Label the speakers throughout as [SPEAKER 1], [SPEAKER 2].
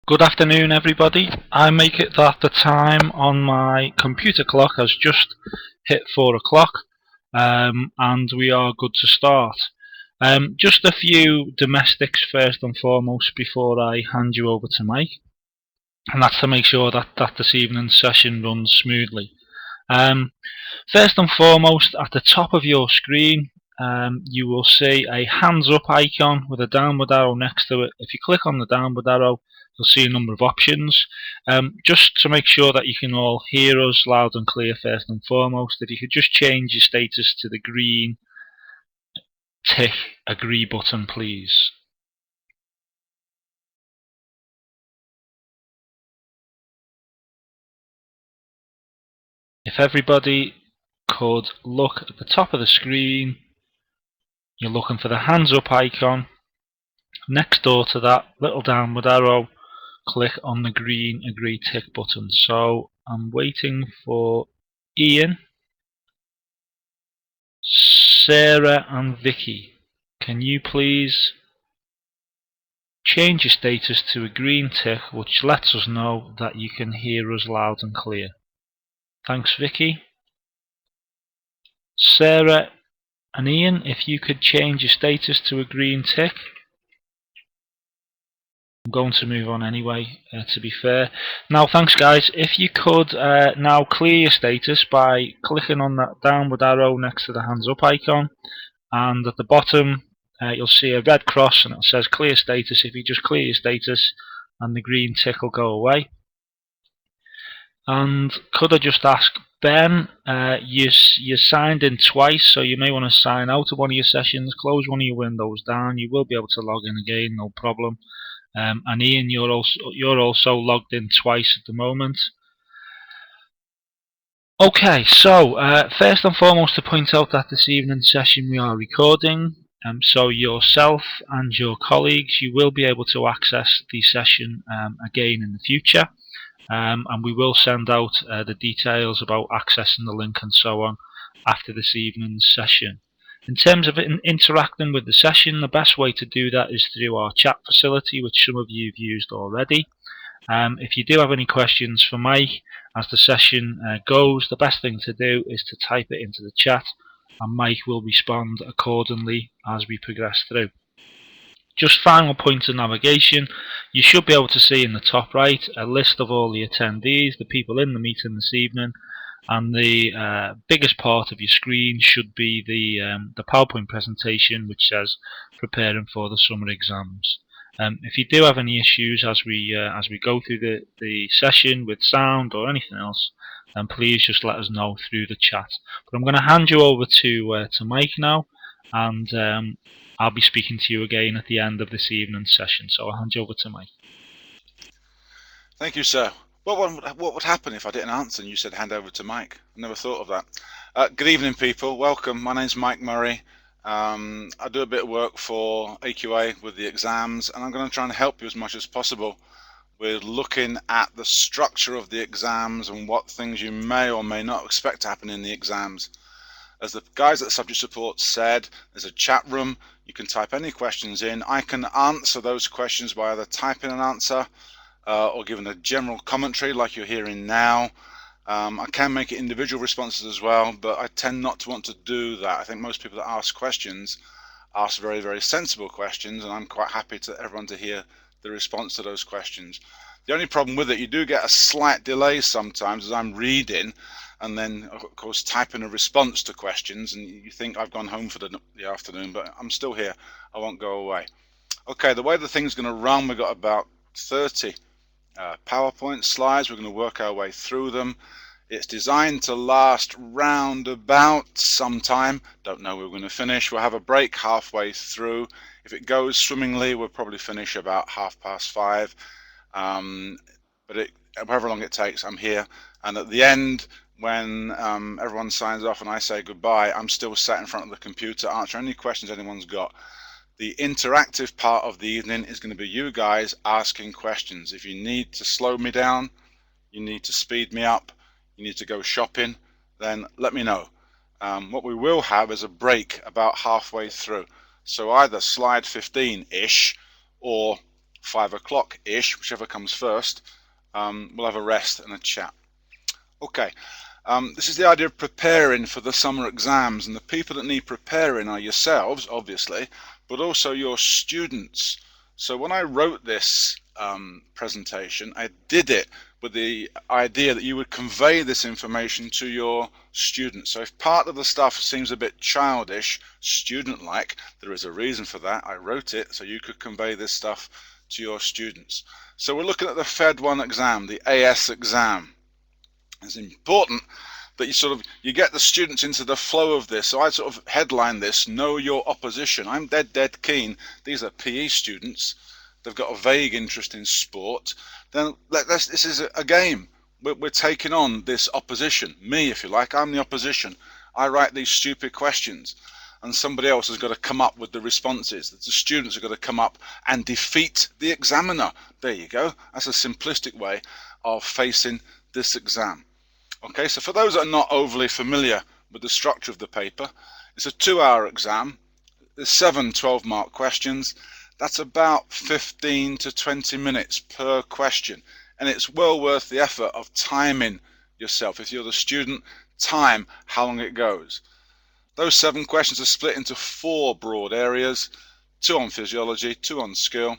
[SPEAKER 1] Good afternoon, everybody. I make it that the time on my computer clock has just hit 4 o'clock, and we are good to start. Just a few domestics first and foremost before I hand you over to Mike, and that's to make sure that this evening's session runs smoothly. First and foremost, at the top of your screen, you will see a hands up icon with a downward arrow next to it. If you click on the downward arrow, you'll see a number of options. Just to make sure that you can all hear us loud and clear first and foremost, if you could just change your status to the green tick agree button, please. If everybody could look at the top of the screen, you're looking for the hands up icon. Next door to that little downward arrow, click on the green agree tick button. So I'm waiting for Ian, Sarah and Vicky. Can you please change your status to a green tick, which lets us know that you can hear us loud and clear? Thanks, Vicky. Sarah and Ian, if you could change your status to a green tick. I'm going to move on anyway, to be fair. Now, thanks guys. If you could now clear your status by clicking on that downward arrow next to the hands up icon, and at the bottom you'll see a red cross and it says clear status. If you just clear your status and the green tick will go away. And could I just ask Ben, you signed in twice, so you may want to sign out of one of your sessions, close one of your windows down. You will be able to log in again, no problem. And Ian, you're also logged in twice at the moment. Okay, so first and foremost to point out that this evening's session we are recording, so yourself and your colleagues, you will be able to access the session again in the future, and we will send out the details about accessing the link and so on after this evening's session. In terms of interacting with the session, the best way to do that is through our chat facility, which some of you have used already. If you do have any questions for Mike as the session goes, the best thing to do is to type it into the chat, and Mike will respond accordingly as we progress through. Just final point of navigation, you should be able to see in the top right a list of all the attendees, the people in the meeting this evening, and the biggest part of your screen should be the PowerPoint presentation which says preparing for the summer exams. If you do have any issues as we go through the session with sound or anything else, then please just let us know through the chat. But I'm going to hand you over to Mike now, and I'll be speaking to you again at the end of this evening's session. So I'll hand you over to Mike.
[SPEAKER 2] Thank you, sir. What would happen if I didn't answer and you said hand over to Mike? I never thought of that. Good evening, people. Welcome. My name's Mike Murray. I do a bit of work for AQA with the exams, and I'm going to try and help you as much as possible with looking at the structure of the exams and what things you may or may not expect to happen in the exams. As the guys at Subject Support said, there's a chat room. You can type any questions in. I can answer those questions by either typing an answer or giving a general commentary like you're hearing now. I can make it individual responses as well, but I tend not to want to do that. I think most people that ask questions ask very, very sensible questions, and I'm quite happy to everyone to hear the response to those questions. The only problem with it, you do get a slight delay sometimes as I'm reading and then of course typing a response to questions, and you think I've gone home for the afternoon, but I'm still here. I won't go away. Okay, the way the thing's going to run, we've got about 30 PowerPoint slides. We're going to work our way through them. It's designed to last round about some time. Don't know where we're going to finish. We'll have a break halfway through. If it goes swimmingly, we'll probably finish about 5:30. But however long it takes, I'm here. And at the end, when everyone signs off and I say goodbye, I'm still sat in front of the computer answering any questions anyone's got. The interactive part of the evening is going to be you guys asking questions. If you need to slow me down, you need to speed me up, you need to go shopping, then let me know. What we will have is a break about halfway through. So either slide 15-ish or 5 o'clock-ish, whichever comes first, we'll have a rest and a chat. Okay, this is the idea of preparing for the summer exams, and the people that need preparing are yourselves, obviously, but also your students. So when I wrote this presentation, I did it with the idea that you would convey this information to your students. So if part of the stuff seems a bit childish, student-like, there is a reason for that. I wrote it so you could convey this stuff to your students. So we're looking at the PHED 1 exam, the AS exam. It's important that you get the students into the flow of this. So I sort of headline this, know your opposition. I'm dead keen. These are PE students. They've got a vague interest in sport. Then this is a game. We're taking on this opposition. Me, if you like, I'm the opposition. I write these stupid questions, and somebody else has got to come up with the responses. The students have got to come up and defeat the examiner. There you go. That's a simplistic way of facing this exam. Okay, so for those that are not overly familiar with the structure of the paper, it's a 2-hour exam. There's 7 12-mark questions. That's about 15 to 20 minutes per question, and it's well worth the effort of timing yourself. If you're the student, time how long it goes. Those 7 questions are split into 4 broad areas: 2 on physiology, 2 on skill,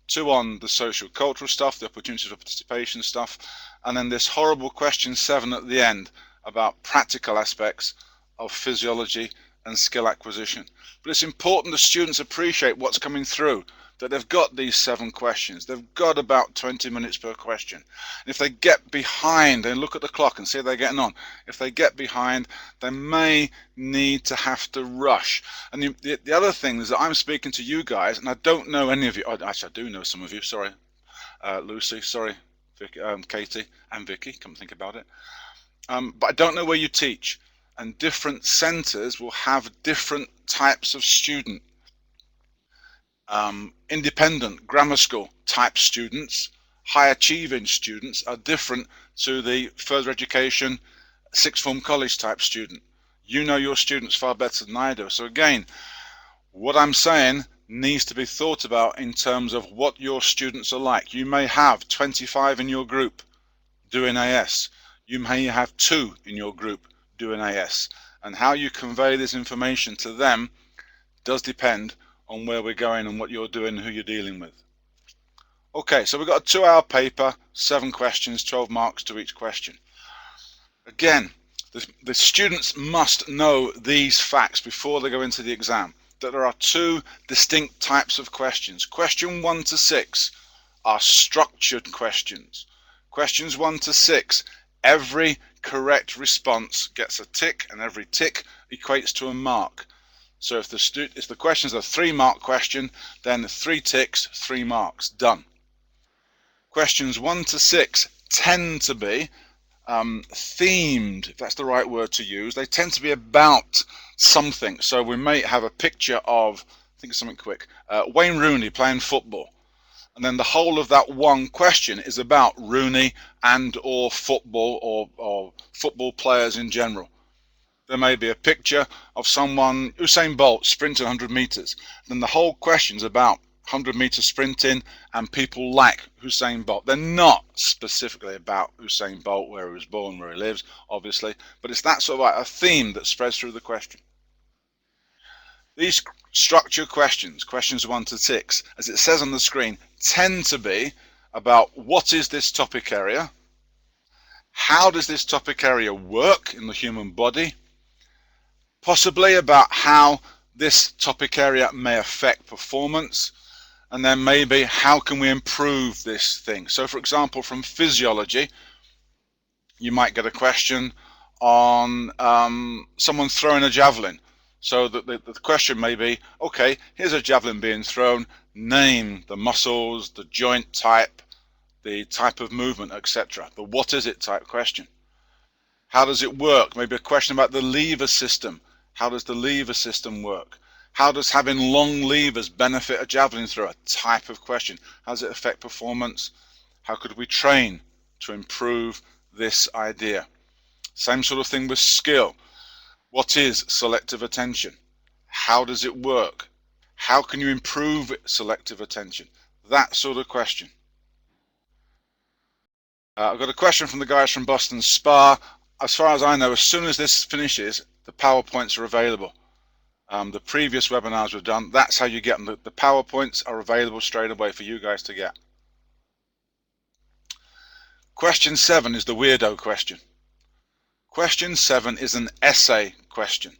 [SPEAKER 2] 2 on the social cultural stuff, the opportunities for participation stuff, and then this horrible question 7 at the end about practical aspects of physiology and skill acquisition. But it's important the students appreciate what's coming through, that they've got these 7 questions. They've got about 20 minutes per question. And if they get behind, and look at the clock and see how they're getting on, if they get behind, they may need to have to rush. And the other thing is that I'm speaking to you guys, and I don't know any of you. Oh, actually, I do know some of you. Sorry, Lucy. Sorry, Vicky, Katie, and Vicky. Come think about it. But I don't know where you teach, and different centres will have different types of student. Independent grammar school type students, high achieving students are different to the further education sixth form college type student. You know your students far better than I do. So again, what I'm saying needs to be thought about in terms of what your students are like. You may have 25 in your group doing AS. You may have 2 in your group doing AS. And how you convey this information to them does depend on where we're going and what you're doing and who you're dealing with. Okay, so we've got a 2-hour paper, 7 questions, 12 marks to each question. Again, the students must know these facts before they go into the exam, that there are 2 distinct types of questions. Question 1 to 6 are structured questions. Questions 1 to 6, every correct response gets a tick, and every tick equates to a mark. So if the question is a 3-mark question, then 3 ticks, 3 marks, done. Questions 1 to 6 tend to be themed, if that's the right word to use. They tend to be about something. So we may have a picture of, think of something quick, Wayne Rooney playing football. And then the whole of that one question is about Rooney and or football or football players in general. There may be a picture of someone, Usain Bolt, sprinting 100 meters. Then the whole question's about 100-meter sprinting and people like Usain Bolt. They're not specifically about Usain Bolt, where he was born, where he lives, obviously, but it's that sort of like a theme that spreads through the question. These structured questions, questions 1 to 6, as it says on the screen, tend to be about what is this topic area, how does this topic area work in the human body, possibly about how this topic area may affect performance, and then maybe how can we improve this thing. So for example, from physiology, you might get a question on someone throwing a javelin. So the question may be, okay, here's a javelin being thrown, name the muscles, the joint type, the type of movement, etc. The what is it type question. How does it work? Maybe a question about the lever system. How does the lever system work? How does having long levers benefit a javelin thrower? Type of question. How does it affect performance? How could we train to improve this idea? Same sort of thing with skill. What is selective attention? How does it work? How can you improve selective attention? That sort of question. I've got a question from the guys from Boston Spa. As far as I know, as soon as this finishes, the PowerPoints are available. The previous webinars we've done, that's how you get them. The PowerPoints are available straight away for you guys to get. Question 7 is the weirdo question. Question 7 is an essay question.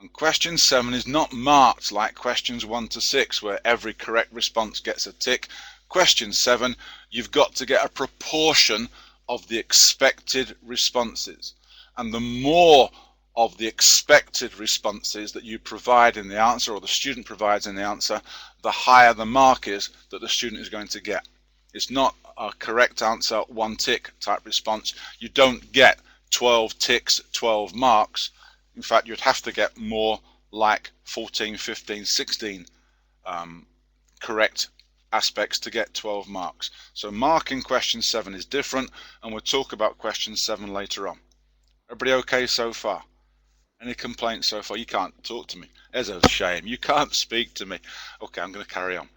[SPEAKER 2] And question 7 is not marked like questions 1 to 6, where every correct response gets a tick. Question 7, you've got to get a proportion of the expected responses. And the more of the expected responses that you provide in the answer, or the student provides in the answer, the higher the mark is that the student is going to get. It's not a correct answer, 1 tick type response. You don't get 12 ticks, 12 marks. In fact, you'd have to get more like 14, 15, 16 correct aspects to get 12 marks. So marking question 7 is different, and we'll talk about question 7 later on. Everybody okay so far? Any complaints so far? You can't talk to me. There's a shame. You can't speak to me. Okay, I'm going to carry on.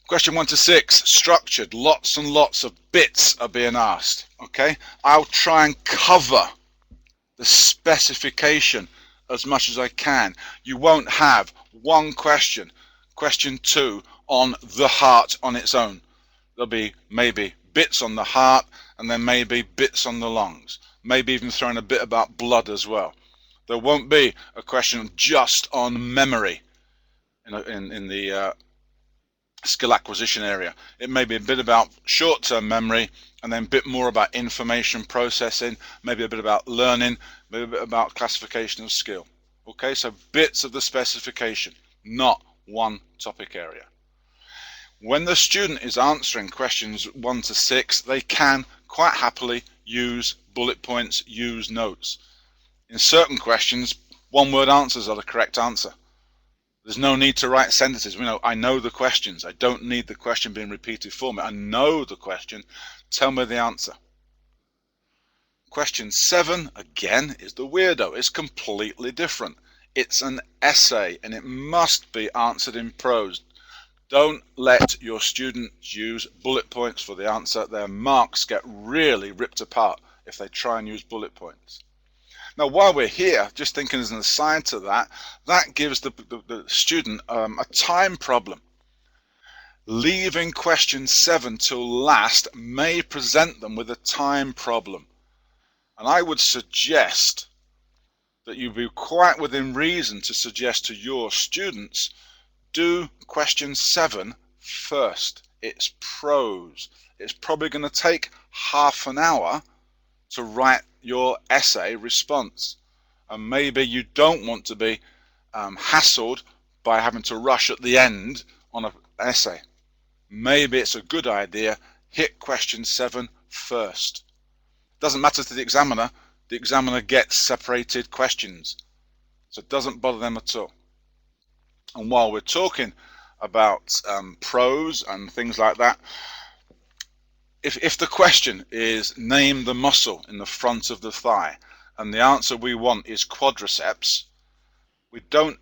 [SPEAKER 2] Question 1 to 6, structured. Lots and lots of bits are being asked. Okay, I'll try and cover the specification as much as I can. You won't have one question, question 2, on the heart on its own. There'll be maybe bits on the heart, and then maybe bits on the lungs, maybe even throwing a bit about blood as well. There won't be a question just on memory in the skill acquisition area. It may be a bit about short-term memory, and then a bit more about information processing, maybe a bit about learning, maybe a bit about classification of skill. Okay, so bits of the specification, not one topic area. When the student is answering questions 1 to 6, they can quite happily use bullet points, use notes. In certain questions, one-word answers are the correct answer. There's no need to write sentences. I know the questions. I don't need the question being repeated for me. I know the question. Tell me the answer. Question 7, again, is the weirdo. It's completely different. It's an essay, and it must be answered in prose. Don't let your students use bullet points for the answer. Their marks get really ripped apart if they try and use bullet points. Now, while we're here, just thinking as an aside to that, that gives the student a time problem. Leaving question 7 till last may present them with a time problem. And I would suggest that you be quite within reason to suggest to your students, do question 7 first. It's prose. It's probably going to take half an hour to write your essay response, and maybe you don't want to be hassled by having to rush at the end on an essay. Maybe it's a good idea, hit question 7 first. Doesn't matter to the examiner gets separated questions, so it doesn't bother them at all. And while we're talking about prose and things like that, if the question is name the muscle in the front of the thigh, and the answer we want is quadriceps, we don't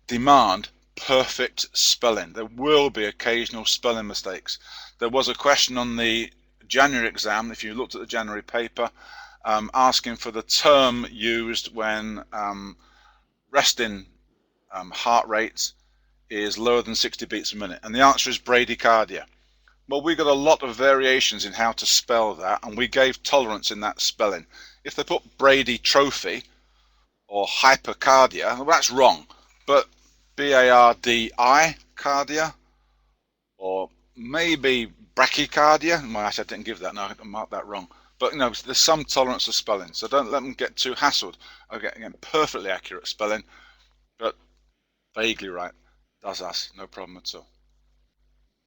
[SPEAKER 2] demand perfect spelling. There will be occasional spelling mistakes. There was a question on the January exam, if you looked at the January paper, asking for the term used when resting heart rate is lower than 60 beats a minute, and the answer is bradycardia. Well, we got a lot of variations in how to spell that, and we gave tolerance in that spelling. If they put Brady trophy or hypercardia, well, that's wrong. But B-A-R-D-I cardia, or maybe brachycardia. Well, actually, I didn't give that. No, I marked that wrong. But there's some tolerance of spelling, so don't let them get too hassled. Again, perfectly accurate spelling, but vaguely right. Does us, no problem at all.